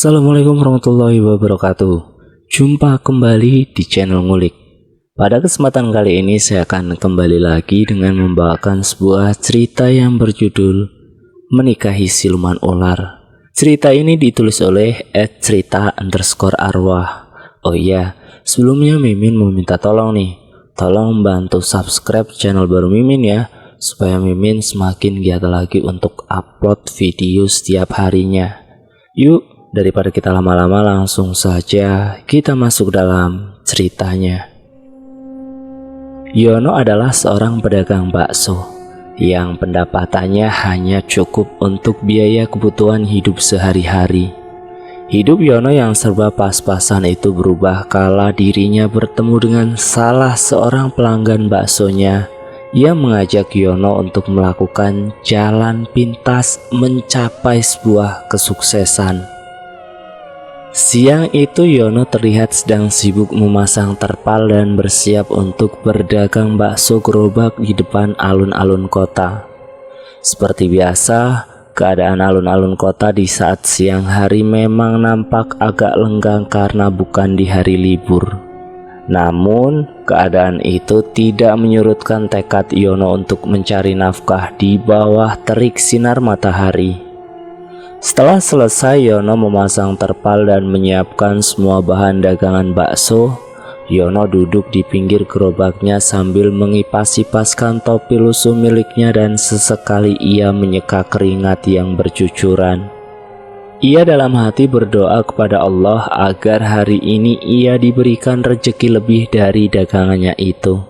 Assalamualaikum warahmatullahi wabarakatuh. Jumpa kembali di channel Ngulik. Pada kesempatan kali ini saya akan kembali lagi dengan membawakan sebuah cerita yang berjudul Menikahi Siluman Ular. Cerita ini ditulis oleh @cerita_arwah. Oh iya, sebelumnya Mimin mau minta tolong nih. Tolong bantu subscribe channel baru Mimin ya, supaya Mimin semakin giat lagi untuk upload video setiap harinya. Yuk, daripada kita lama-lama, langsung saja kita masuk dalam ceritanya. Yono adalah seorang pedagang bakso yang pendapatannya hanya cukup untuk biaya kebutuhan hidup sehari-hari. Hidup Yono yang serba pas-pasan itu berubah kala dirinya bertemu dengan salah seorang pelanggan baksonya yang mengajak Yono untuk melakukan jalan pintas mencapai sebuah kesuksesan. Siang itu Yono terlihat sedang sibuk memasang terpal dan bersiap untuk berdagang bakso gerobak di depan alun-alun kota. Seperti biasa, keadaan alun-alun kota di saat siang hari memang nampak agak lenggang karena bukan di hari libur. Namun, keadaan itu tidak menyurutkan tekad Yono untuk mencari nafkah di bawah terik sinar matahari. Setelah selesai Yono memasang terpal dan menyiapkan semua bahan dagangan bakso, Yono duduk di pinggir gerobaknya sambil mengipas-ipaskan topi lusuh miliknya dan sesekali ia menyeka keringat yang bercucuran. Ia dalam hati berdoa kepada Allah agar hari ini ia diberikan rezeki lebih dari dagangannya itu.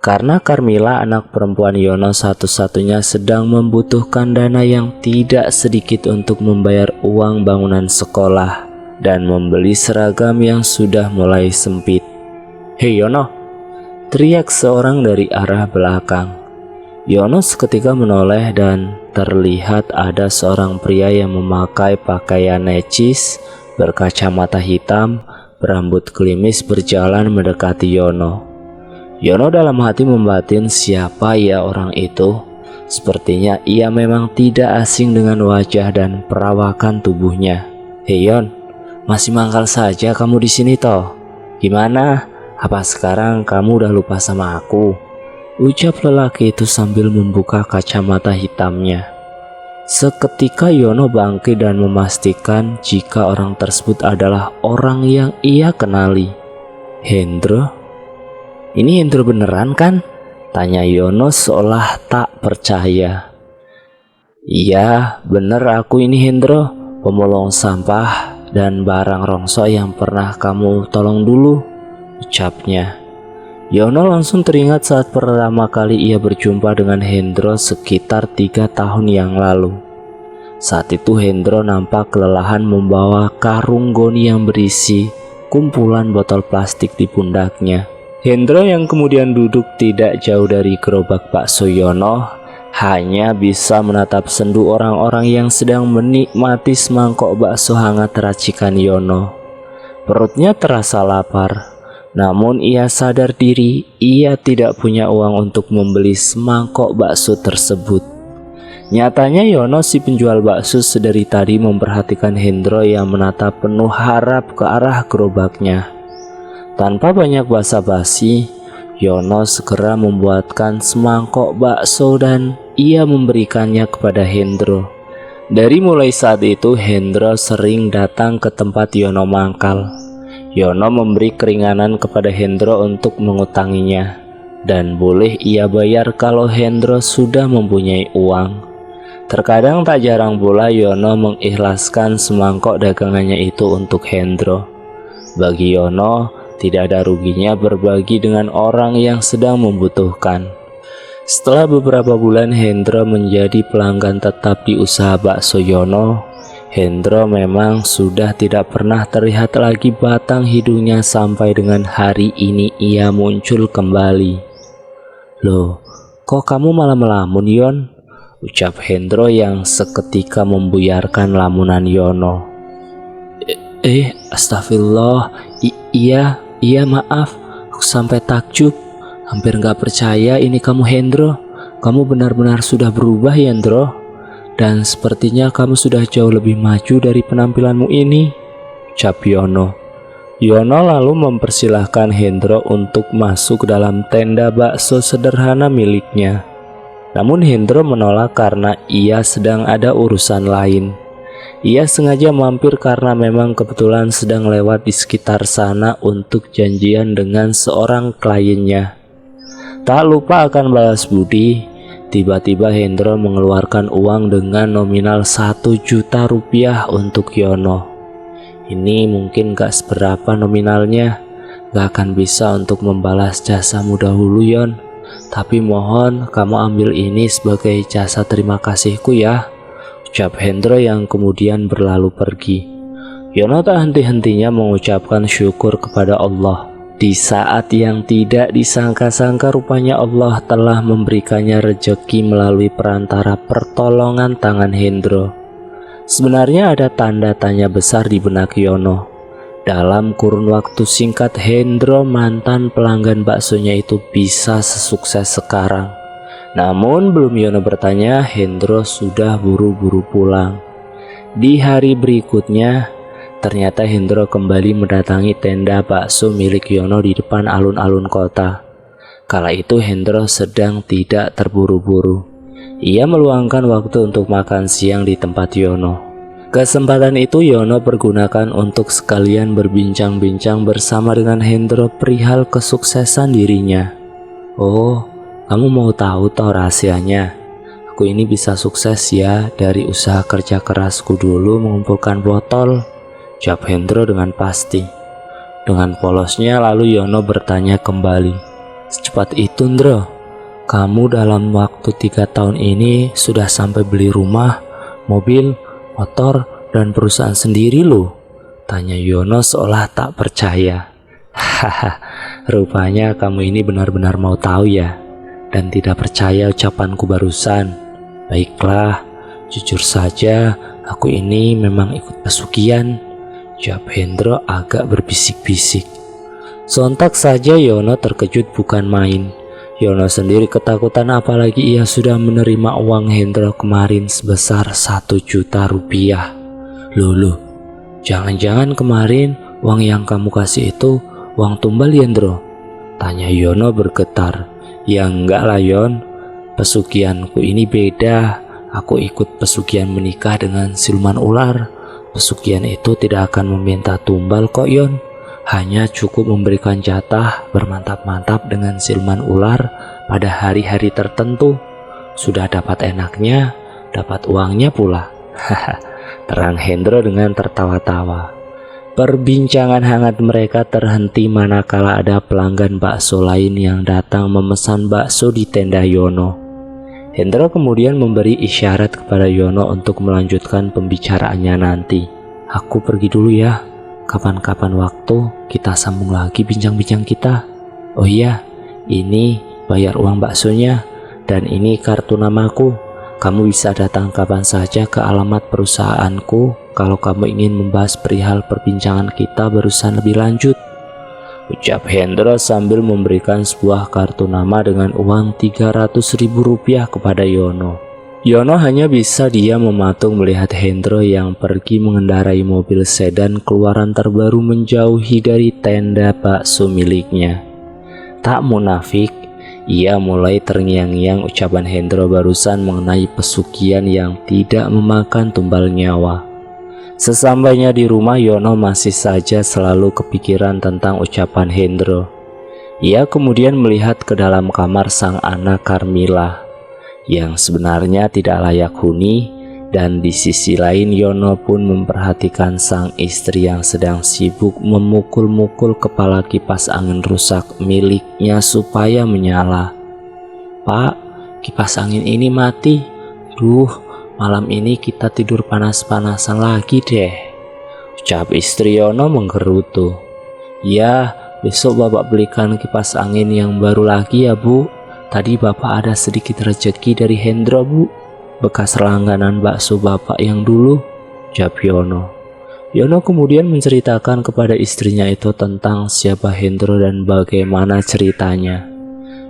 Karena Carmila, anak perempuan Yono satu-satunya, sedang membutuhkan dana yang tidak sedikit untuk membayar uang bangunan sekolah dan membeli seragam yang sudah mulai sempit. "Hei Yono!" teriak seorang dari arah belakang. Yono seketika menoleh dan terlihat ada seorang pria yang memakai pakaian necis, berkacamata hitam, berambut klimis berjalan mendekati Yono. Yono dalam hati membatin, siapa ya orang itu? Sepertinya ia memang tidak asing dengan wajah dan perawakan tubuhnya. "Hei Yon, masih mangkal saja kamu di sini toh? Gimana? Apa sekarang kamu udah lupa sama aku?" ucap lelaki itu sambil membuka kacamata hitamnya. Seketika Yono bangkit dan memastikan jika orang tersebut adalah orang yang ia kenali. "Hendro? Ini Hendro beneran kan?" tanya Yono seolah tak percaya. "Iya, bener, aku ini Hendro, pemulung sampah dan barang rongso yang pernah kamu tolong dulu," ucapnya. Yono langsung teringat saat pertama kali ia berjumpa dengan Hendro sekitar 3 tahun yang lalu. Saat itu Hendro nampak kelelahan membawa karung goni yang berisi kumpulan botol plastik di pundaknya. Hendro yang kemudian duduk tidak jauh dari gerobak bakso Yono hanya bisa menatap sendu orang-orang yang sedang menikmati semangkok bakso hangat racikan Yono. Perutnya terasa lapar, namun ia sadar diri ia tidak punya uang untuk membeli semangkok bakso tersebut. Nyatanya Yono, si penjual bakso, sedari tadi memperhatikan Hendro yang menatap penuh harap ke arah gerobaknya. Tanpa banyak basa-basi, Yono segera membuatkan semangkok bakso dan ia memberikannya kepada Hendro. Dari mulai saat itu Hendro sering datang ke tempat Yono mangkal. Yono memberi keringanan kepada Hendro untuk mengutanginya, dan boleh ia bayar kalau Hendro sudah mempunyai uang. Terkadang tak jarang pula Yono mengikhlaskan semangkok dagangannya itu untuk Hendro. Bagi Yono, tidak ada ruginya berbagi dengan orang yang sedang membutuhkan. Setelah beberapa bulan Hendro menjadi pelanggan tetap di usaha bakso Yono, Hendro memang sudah tidak pernah terlihat lagi batang hidungnya sampai dengan hari ini ia muncul kembali. "Loh, kok kamu malah melamun Yon?" ucap Hendro yang seketika membuyarkan lamunan Yono. Astagfirullah, iya maaf, aku sampai takjub, hampir gak percaya ini kamu Hendro. Kamu benar-benar sudah berubah Hendro, dan sepertinya kamu sudah jauh lebih maju dari penampilanmu ini," ucap Yono. Yono lalu mempersilahkan Hendro untuk masuk dalam tenda bakso sederhana miliknya. Namun Hendro menolak karena ia sedang ada urusan lain. Ia sengaja mampir karena memang kebetulan sedang lewat di sekitar sana untuk janjian dengan seorang kliennya. Tak lupa akan balas budi, tiba-tiba Hendro mengeluarkan uang dengan nominal 1 juta rupiah untuk Yono. Ini mungkin gak seberapa nominalnya, gak akan bisa untuk membalas jasamu dahulu Yon. Tapi mohon kamu ambil ini sebagai jasa terima kasihku ya, ucap Hendro yang kemudian berlalu pergi. Yono tak henti-hentinya mengucapkan syukur kepada Allah. Di saat yang tidak disangka-sangka rupanya Allah telah memberikannya rejeki melalui perantara pertolongan tangan Hendro. Sebenarnya ada tanda tanya besar di benak Yono. Dalam kurun waktu singkat Hendro mantan pelanggan baksonya itu bisa sesukses sekarang. Namun belum Yono bertanya, Hendro sudah buru-buru pulang. Di hari berikutnya, ternyata Hendro kembali mendatangi tenda bakso milik Yono di depan alun-alun kota. Kala itu Hendro sedang tidak terburu-buru. Ia meluangkan waktu untuk makan siang di tempat Yono. Kesempatan itu Yono pergunakan untuk sekalian berbincang-bincang bersama dengan Hendro perihal kesuksesan dirinya. Oh, kamu mau tahu toh rahasianya? Aku ini bisa sukses ya dari usaha kerja kerasku dulu mengumpulkan botol, jawab Hendro dengan pasti. Dengan polosnya lalu Yono bertanya kembali, secepat itu Ndro? Kamu dalam waktu 3 tahun ini sudah sampai beli rumah, mobil, motor, dan perusahaan sendiri loh, tanya Yono seolah tak percaya. Haha, rupanya kamu ini benar-benar mau tahu ya, dan tidak percaya ucapanku barusan. Baiklah, jujur saja aku ini memang ikut pesugihan, jawab Hendro agak berbisik-bisik. Sontak saja Yono terkejut bukan main. Yono sendiri ketakutan apalagi ia sudah menerima uang Hendro kemarin sebesar 1 juta rupiah. Loh, jangan-jangan kemarin uang yang kamu kasih itu uang tumbal Hendro? Tanya Yono bergetar. Ya enggak lah Yon, pesugihanku ini beda. Aku ikut pesugihan menikah dengan siluman ular. Pesugihan itu tidak akan meminta tumbal kok Yon. Hanya cukup memberikan jatah bermantap-mantap dengan siluman ular pada hari-hari tertentu. Sudah dapat enaknya, dapat uangnya pula. Haha, terang Hendro dengan tertawa-tawa. Perbincangan hangat mereka terhenti manakala ada pelanggan bakso lain yang datang memesan bakso di tenda Yono. Hendro kemudian memberi isyarat kepada Yono untuk melanjutkan pembicaraannya nanti. Aku pergi dulu ya. Kapan-kapan waktu kita sambung lagi bincang-bincang kita. Oh iya, ini bayar uang baksonya dan ini kartu namaku. Kamu bisa datang kapan saja ke alamat perusahaanku kalau kamu ingin membahas perihal perbincangan kita barusan lebih lanjut, ucap Hendro sambil memberikan sebuah kartu nama dengan uang 300.000 rupiah kepada Yono. Yono hanya bisa diam mematung melihat Hendro yang pergi mengendarai mobil sedan keluaran terbaru menjauhi dari tenda bakso miliknya. Tak munafik, ia mulai terngiang-ngiang ucapan Hendro barusan mengenai pesugihan yang tidak memakan tumbal nyawa. Sesampainya di rumah, Yono masih saja selalu kepikiran tentang ucapan Hendro. Ia kemudian melihat ke dalam kamar sang anak Karmila yang sebenarnya tidak layak huni, dan di sisi lain Yono pun memperhatikan sang istri yang sedang sibuk memukul-mukul kepala kipas angin rusak miliknya supaya menyala. Pak, kipas angin ini mati. Duh, malam ini kita tidur panas-panasan lagi deh, ucap istri Yono menggerutu. Ya, besok bapak belikan kipas angin yang baru lagi ya bu. Tadi bapak ada sedikit rezeki dari Hendro bu, bekas langganan bakso bapak yang dulu, jawab Yono. Yono kemudian menceritakan kepada istrinya itu tentang siapa Hendro dan bagaimana ceritanya.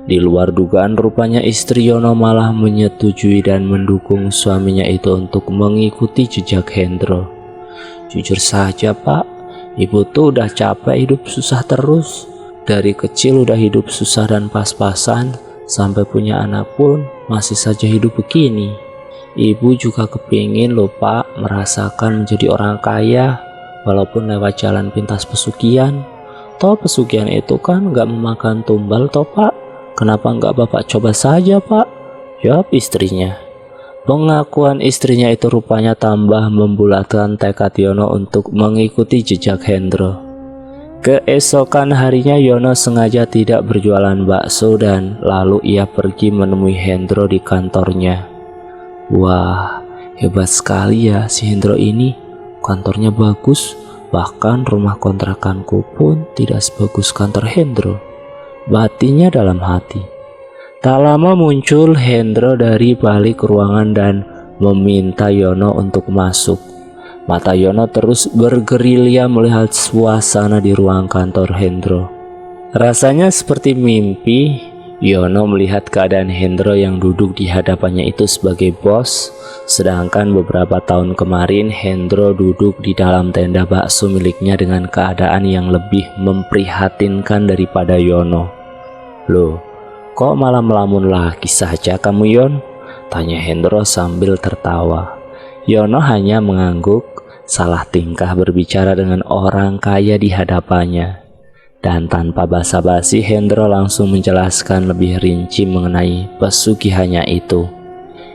Di luar dugaan rupanya istri Yono malah menyetujui dan mendukung suaminya itu untuk mengikuti jejak Hendro. Jujur saja pak, Ibu tuh udah capek hidup susah terus. Dari kecil udah hidup susah dan pas-pasan, sampai punya anak pun masih saja hidup begini. Ibu juga kepingin loh Pak merasakan menjadi orang kaya, walaupun lewat jalan pintas pesugihan. Toh pesugihan itu kan gak memakan tumbal toh Pak. Kenapa nggak Bapak coba saja Pak? Jawab istrinya. Pengakuan istrinya itu rupanya tambah membulatkan tekad Yono untuk mengikuti jejak Hendro. Keesokan harinya Yono sengaja tidak berjualan bakso dan lalu ia pergi menemui Hendro di kantornya. Wah, hebat sekali ya si Hendro ini. Kantornya bagus, bahkan rumah kontrakanku pun tidak sebagus kantor Hendro, batinnya dalam hati. Tak lama muncul Hendro dari balik ruangan dan meminta Yono untuk masuk. Mata Yono terus bergerilya melihat suasana di ruang kantor Hendro. Rasanya seperti mimpi. Yono melihat keadaan Hendro yang duduk di hadapannya itu sebagai bos, sedangkan beberapa tahun kemarin Hendro duduk di dalam tenda bakso miliknya dengan keadaan yang lebih memprihatinkan daripada Yono. Loh, kok malah melamun lagi saja kamu Yon? Tanya Hendro sambil tertawa. Yono hanya mengangguk, salah tingkah berbicara dengan orang kaya di hadapannya. Dan tanpa basa-basi Hendro langsung menjelaskan lebih rinci mengenai pesugihannya itu.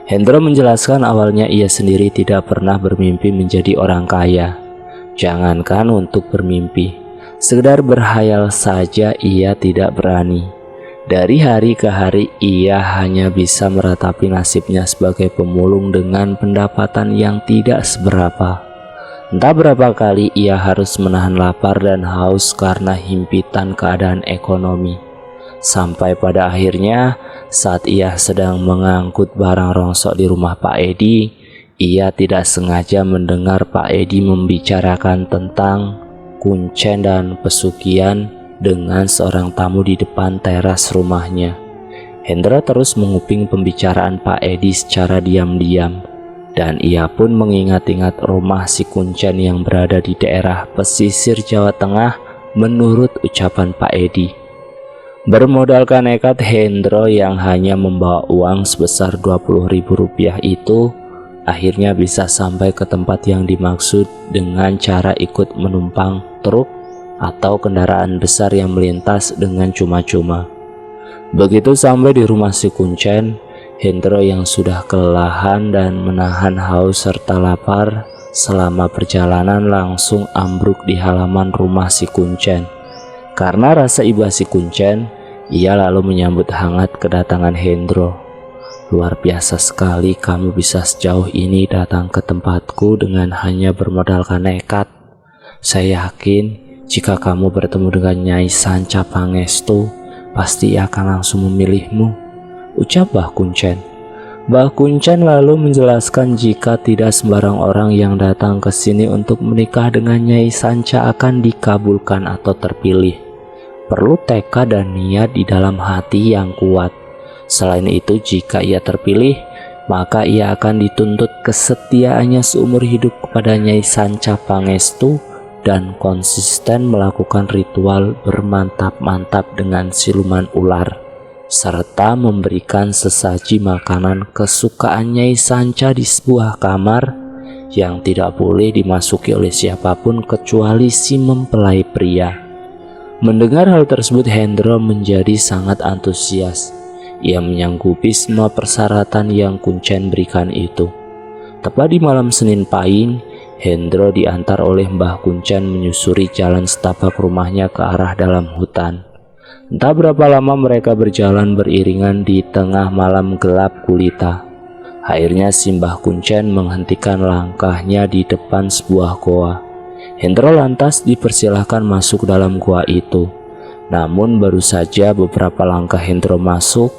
Hendro menjelaskan awalnya ia sendiri tidak pernah bermimpi menjadi orang kaya. Jangankan untuk bermimpi, sekedar berhayal saja ia tidak berani. Dari hari ke hari ia hanya bisa meratapi nasibnya sebagai pemulung dengan pendapatan yang tidak seberapa. Entah berapa kali ia harus menahan lapar dan haus karena himpitan keadaan ekonomi. Sampai pada akhirnya saat ia sedang mengangkut barang rongsok di rumah Pak Edi, ia tidak sengaja mendengar Pak Edi membicarakan tentang kuncen dan pesugihan dengan seorang tamu di depan teras rumahnya. Hendra terus menguping pembicaraan Pak Edi secara diam-diam. Dan ia pun mengingat-ingat rumah si kuncen yang berada di daerah pesisir Jawa Tengah menurut ucapan Pak Edi. Bermodalkan nekat, Hendro yang hanya membawa uang sebesar Rp20.000 itu akhirnya bisa sampai ke tempat yang dimaksud dengan cara ikut menumpang truk atau kendaraan besar yang melintas dengan cuma-cuma. Begitu sampai di rumah si kuncen, Hendro yang sudah kelelahan dan menahan haus serta lapar selama perjalanan langsung ambruk di halaman rumah si kuncen. Karena rasa iba si kuncen, ia lalu menyambut hangat kedatangan Hendro. Luar biasa sekali kamu bisa sejauh ini datang ke tempatku dengan hanya bermodalkan nekat. Saya yakin jika kamu bertemu dengan Nyai Sanca Pangestu, pasti ia akan langsung memilihmu, ucap Mbah Kuncen. Mbah Kuncen lalu menjelaskan jika tidak sembarang orang yang datang ke sini untuk menikah dengan Nyai Sanca akan dikabulkan atau terpilih. Perlu tekad dan niat di dalam hati yang kuat. Selain itu, jika ia terpilih, maka ia akan dituntut kesetiaannya seumur hidup kepada Nyai Sanca Pangestu dan konsisten melakukan ritual bermantap-mantap dengan siluman ular, serta memberikan sesaji makanan kesukaan Nyai Sanca di sebuah kamar yang tidak boleh dimasuki oleh siapapun kecuali si mempelai pria. Mendengar hal tersebut, Hendro menjadi sangat antusias. Ia menyanggupi semua persyaratan yang Kuncen berikan itu. Tepat di malam Senin Pahing, Hendro diantar oleh Mbah Kuncen menyusuri jalan setapak rumahnya ke arah dalam hutan. Entah berapa lama mereka berjalan beriringan di tengah malam gelap gulita. Akhirnya si Mbah Kuncen menghentikan langkahnya di depan sebuah goa. Hendro lantas dipersilahkan masuk dalam goa itu. Namun baru saja beberapa langkah Hendro masuk,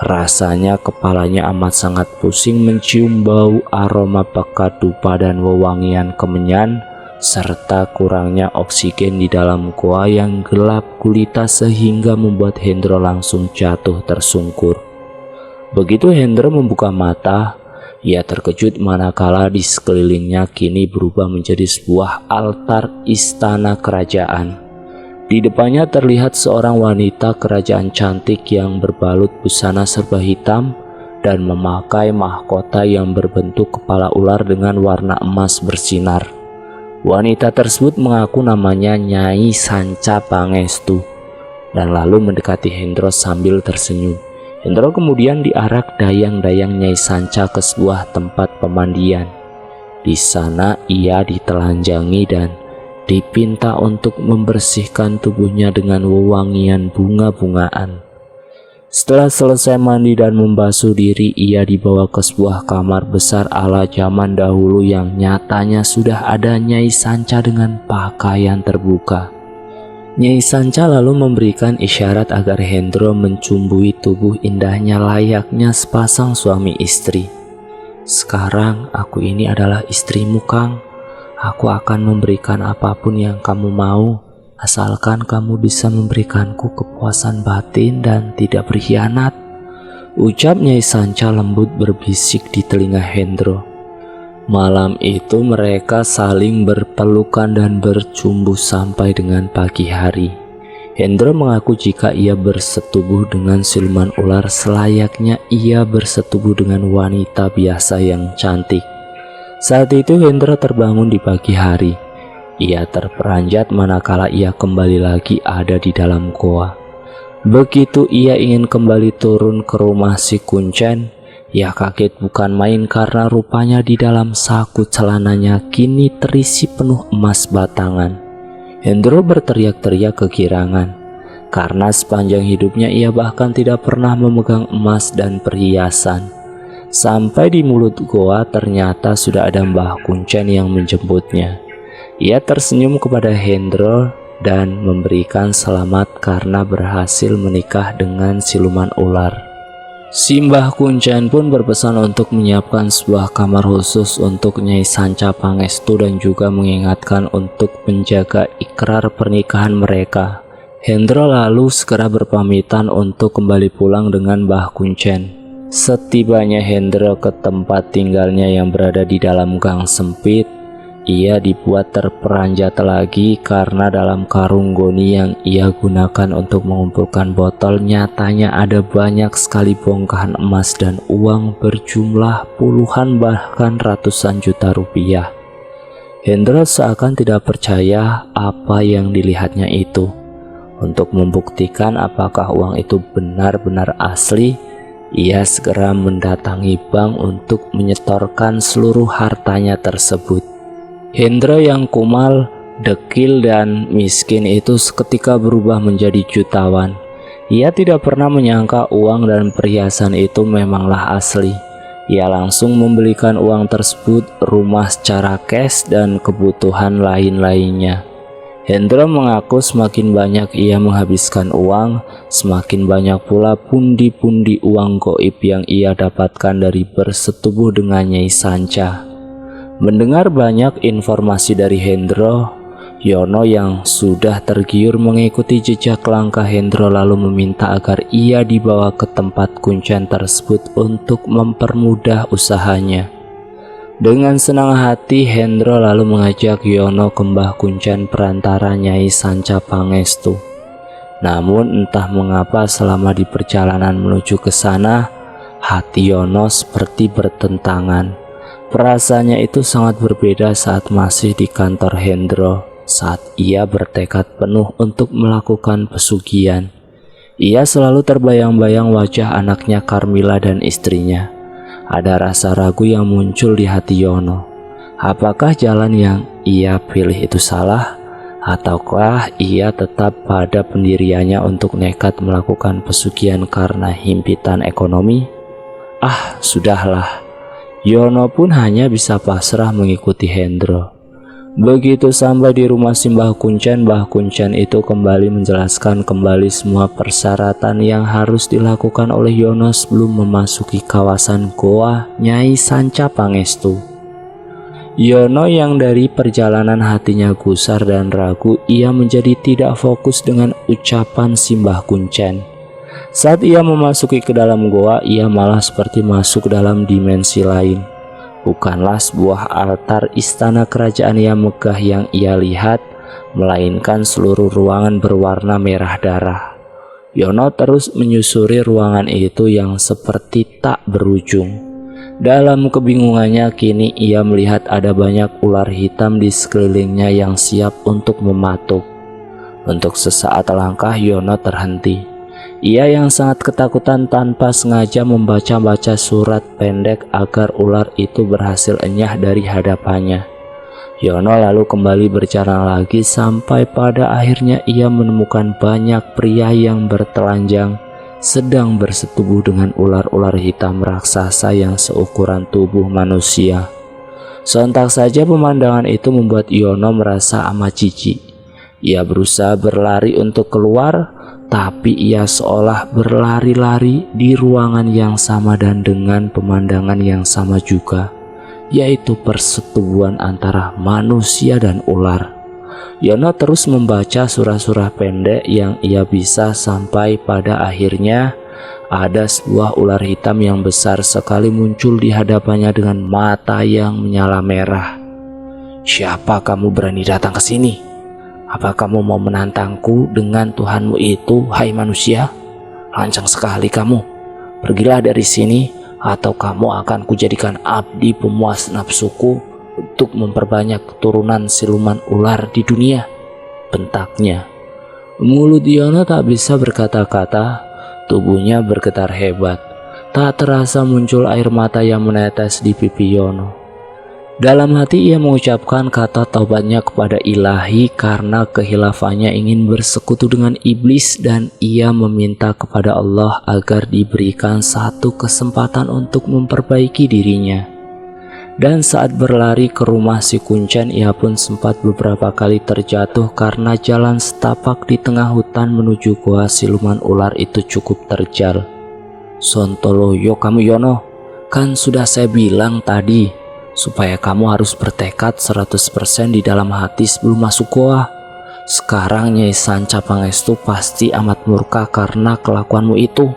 rasanya kepalanya amat sangat pusing mencium bau aroma pekat dupa dan wewangian kemenyan, serta kurangnya oksigen di dalam goa yang gelap gulita sehingga membuat Hendro langsung jatuh tersungkur. Begitu Hendro membuka mata, Ia terkejut manakala di sekelilingnya kini berubah menjadi sebuah altar istana kerajaan. Di depannya terlihat seorang wanita kerajaan cantik yang berbalut busana serba hitam dan memakai mahkota yang berbentuk kepala ular dengan warna emas bersinar. Wanita tersebut mengaku namanya Nyai Sanca Pangestu dan lalu mendekati Hendro sambil tersenyum. Hendro kemudian diarak dayang-dayang Nyai Sanca ke sebuah tempat pemandian. Di sana ia ditelanjangi dan dipinta untuk membersihkan tubuhnya dengan wewangian bunga-bungaan. Setelah selesai mandi dan membasuh diri, ia dibawa ke sebuah kamar besar ala zaman dahulu yang nyatanya sudah ada Nyai Sanca dengan pakaian terbuka. Nyai Sanca lalu memberikan isyarat agar Hendro mencumbui tubuh indahnya layaknya sepasang suami istri. "Sekarang aku ini adalah istrimu, Kang. Aku akan memberikan apapun yang kamu mau, asalkan kamu bisa memberikanku kepuasan batin dan tidak berkhianat," ucap Nyai Sanca lembut berbisik di telinga Hendro. Malam itu mereka saling berpelukan dan bercumbu sampai dengan pagi hari. Hendro mengaku jika ia bersetubuh dengan siluman ular selayaknya ia bersetubuh dengan wanita biasa yang cantik. Saat itu Hendro terbangun di pagi hari. Ia terperanjat manakala ia kembali lagi ada di dalam goa. Begitu ia ingin kembali turun ke rumah si Kuncen, ia kaget bukan main karena rupanya di dalam saku celananya kini terisi penuh emas batangan. Hendro berteriak-teriak kegirangan karena sepanjang hidupnya ia bahkan tidak pernah memegang emas dan perhiasan. Sampai di mulut goa ternyata sudah ada Mbah Kuncen yang menjemputnya. Ia tersenyum kepada Hendro dan memberikan selamat karena berhasil menikah dengan siluman ular. Si Mbah Kuncen pun berpesan untuk menyiapkan sebuah kamar khusus untuk Nyai Sanca Pangestu dan juga mengingatkan untuk menjaga ikrar pernikahan mereka. Hendro lalu segera berpamitan untuk kembali pulang dengan Mbah Kuncen. Setibanya Hendro ke tempat tinggalnya yang berada di dalam gang sempit, ia dibuat terperanjat lagi karena dalam karung goni yang ia gunakan untuk mengumpulkan botol nyatanya ada banyak sekali bongkahan emas dan uang berjumlah puluhan bahkan ratusan juta rupiah. Hendro seakan tidak percaya apa yang dilihatnya itu. Untuk membuktikan apakah uang itu benar-benar asli, ia segera mendatangi bank untuk menyetorkan seluruh hartanya tersebut. Hendro yang kumal, dekil dan miskin itu seketika berubah menjadi jutawan. Ia tidak pernah menyangka uang dan perhiasan itu memanglah asli. Ia langsung membelikan uang tersebut, rumah secara cash dan kebutuhan lain-lainnya. Hendro mengaku semakin banyak ia menghabiskan uang, semakin banyak pula pundi-pundi uang goib yang ia dapatkan dari bersetubuh dengan Nyai Sanca. Mendengar banyak informasi dari Hendro, Yono yang sudah tergiur mengikuti jejak langkah Hendro lalu meminta agar ia dibawa ke tempat Kuncen tersebut untuk mempermudah usahanya. Dengan senang hati Hendro lalu mengajak Yono ke Mbah Kuncen perantara Nyai Sanca Pangestu. Namun entah mengapa selama di perjalanan menuju ke sana, hati Yono seperti bertentangan. Perasaannya itu sangat berbeda saat masih di kantor Hendro, saat ia bertekad penuh untuk melakukan pesugihan. Ia selalu terbayang-bayang wajah anaknya Carmila dan istrinya. Ada rasa ragu yang muncul di hati Yono. Apakah jalan yang ia pilih itu salah? Ataukah ia tetap pada pendiriannya untuk nekat melakukan pesugihan karena himpitan ekonomi? Sudahlah. Yono pun hanya bisa pasrah mengikuti Hendro. Begitu sampai di rumah si Mbah Kuncen itu kembali menjelaskan kembali semua persyaratan yang harus dilakukan oleh Yono sebelum memasuki kawasan goa Nyai Sanca Pangestu. Yono yang dari perjalanan hatinya gusar dan ragu, ia menjadi tidak fokus dengan ucapan si Mbah Kuncen. Saat ia memasuki ke dalam goa, ia malah seperti masuk dalam dimensi lain. Bukanlah sebuah altar istana kerajaan yang megah yang ia lihat, melainkan seluruh ruangan berwarna merah darah. Yono terus menyusuri ruangan itu yang seperti tak berujung. Dalam kebingungannya kini ia melihat ada banyak ular hitam di sekelilingnya yang siap untuk mematuk. Untuk sesaat langkah Yono terhenti. Ia yang sangat ketakutan tanpa sengaja membaca-baca surat pendek agar ular itu berhasil enyah dari hadapannya. Yono lalu kembali berjalan lagi sampai pada akhirnya ia menemukan banyak pria yang bertelanjang sedang bersetubuh dengan ular-ular hitam raksasa yang seukuran tubuh manusia. Sontak saja pemandangan itu membuat Yono merasa amat jijik. Ia berusaha berlari untuk keluar, tapi ia seolah berlari-lari di ruangan yang sama dan dengan pemandangan yang sama juga, yaitu persetubuhan antara manusia dan ular. Yono terus membaca surah-surah pendek yang ia bisa sampai pada akhirnya ada sebuah ular hitam yang besar sekali muncul di hadapannya dengan mata yang menyala merah. "Siapa kamu berani datang ke sini? Apa kamu mau menantangku dengan Tuhanmu itu, hai manusia? Lancang sekali kamu. Pergilah dari sini, atau kamu akan kujadikan abdi pemuas nafsuku untuk memperbanyak keturunan siluman ular di dunia," bentaknya. Mulut Yono tak bisa berkata-kata, tubuhnya bergetar hebat. Tak terasa muncul air mata yang menetes di pipi Yono. Dalam hati ia mengucapkan kata taubatnya kepada Ilahi karena kehilafannya ingin bersekutu dengan iblis, dan ia meminta kepada Allah agar diberikan satu kesempatan untuk memperbaiki dirinya. Dan saat berlari ke rumah si Kuncen, ia pun sempat beberapa kali terjatuh karena jalan setapak di tengah hutan menuju goa siluman ular itu cukup terjal. "Sontoloyo kamu Yono, kan sudah saya bilang tadi supaya kamu harus bertekad 100% di dalam hati sebelum masuk goa. Sekarang Nyai Sanca Pangestu pasti amat murka karena kelakuanmu itu,"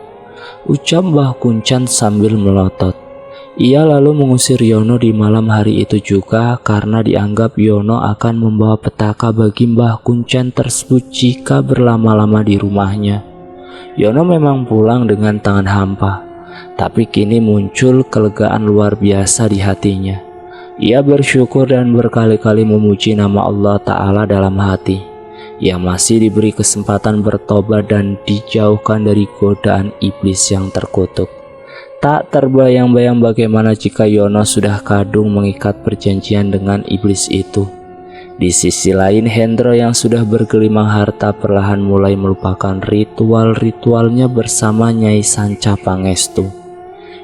ucap Mbah Kuncen sambil melotot. Ia lalu mengusir Yono di malam hari itu juga karena dianggap Yono akan membawa petaka bagi Mbah Kuncen tersebut jika berlama-lama di rumahnya. Yono memang pulang dengan tangan hampa, tapi kini muncul kelegaan luar biasa di hatinya. Ia bersyukur dan berkali-kali memuji nama Allah Ta'ala dalam hati. Ia masih diberi kesempatan bertobat dan dijauhkan dari godaan iblis yang terkutuk. Tak terbayang-bayang bagaimana jika Yono sudah kadung mengikat perjanjian dengan iblis itu. Di sisi lain, Hendro yang sudah bergelimang harta perlahan mulai melupakan ritual-ritualnya bersama Nyai Sanca Pangestu.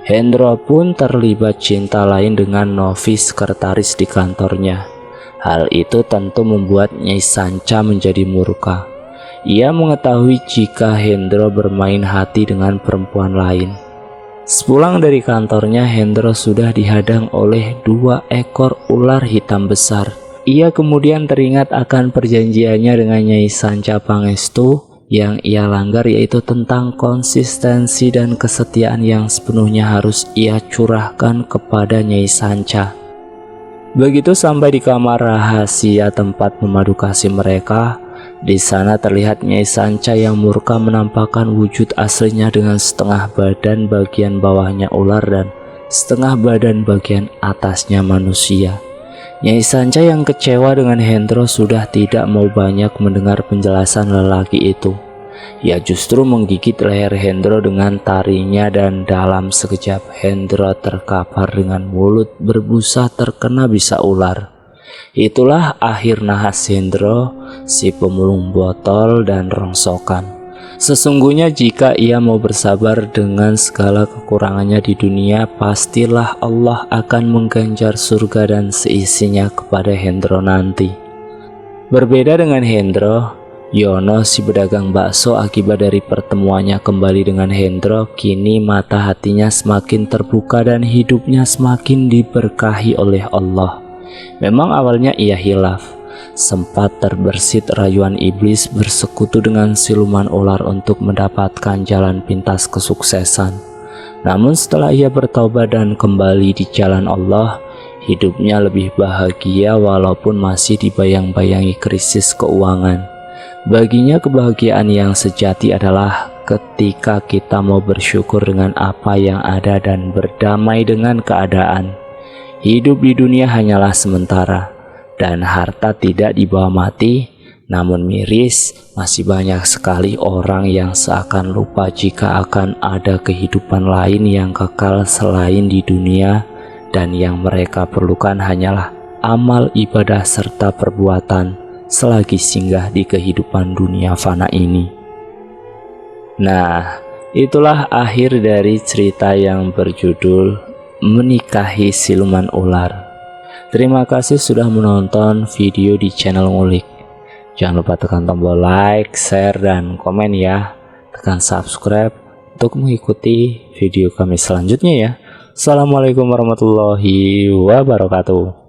Hendro pun terlibat cinta lain dengan Novi sekretaris di kantornya. Hal itu tentu membuat Nyai Sanca menjadi murka. Ia mengetahui jika Hendro bermain hati dengan perempuan lain. Sepulang dari kantornya, Hendro sudah dihadang oleh 2 ekor ular hitam besar. Ia kemudian teringat akan perjanjiannya dengan Nyai Sanca Pangestu yang ia langgar, yaitu tentang konsistensi dan kesetiaan yang sepenuhnya harus ia curahkan kepada Nyai Sanca. Begitu sampai di kamar rahasia tempat memadu kasih mereka, di sana terlihat Nyai Sanca yang murka menampakkan wujud aslinya dengan setengah badan bagian bawahnya ular dan setengah badan bagian atasnya manusia. Nyai Sanca yang kecewa dengan Hendro sudah tidak mau banyak mendengar penjelasan lelaki itu. Ia justru menggigit leher Hendro dengan tarinya, dan dalam sekejap Hendro terkapar dengan mulut berbusa terkena bisa ular. Itulah akhir nahas Hendro, si pemulung botol dan rongsokan. Sesungguhnya jika ia mau bersabar dengan segala kekurangannya di dunia, pastilah Allah akan mengganjar surga dan seisinya kepada Hendro nanti. Berbeda dengan Hendro, Yono si pedagang bakso akibat dari pertemuannya kembali dengan Hendro, kini mata hatinya semakin terbuka dan hidupnya semakin diberkahi oleh Allah. Memang awalnya ia hilaf, sempat terbersit rayuan iblis bersekutu dengan siluman ular untuk mendapatkan jalan pintas kesuksesan. Namun setelah ia bertaubat dan kembali di jalan Allah, hidupnya lebih bahagia walaupun masih dibayang-bayangi krisis keuangan. Baginya kebahagiaan yang sejati adalah ketika kita mau bersyukur dengan apa yang ada dan berdamai dengan keadaan. Hidup di dunia hanyalah sementara, dan harta tidak dibawa mati. Namun miris, masih banyak sekali orang yang seakan lupa jika akan ada kehidupan lain yang kekal selain di dunia, dan yang mereka perlukan hanyalah amal ibadah serta perbuatan selagi singgah di kehidupan dunia fana ini. Nah, itulah akhir dari cerita yang berjudul Menikahi Siluman Ular. Terima kasih sudah menonton video di channel Ngulik. Jangan lupa tekan tombol like, share, dan komen ya. Tekan subscribe untuk mengikuti video kami selanjutnya ya. Assalamualaikum warahmatullahi wabarakatuh.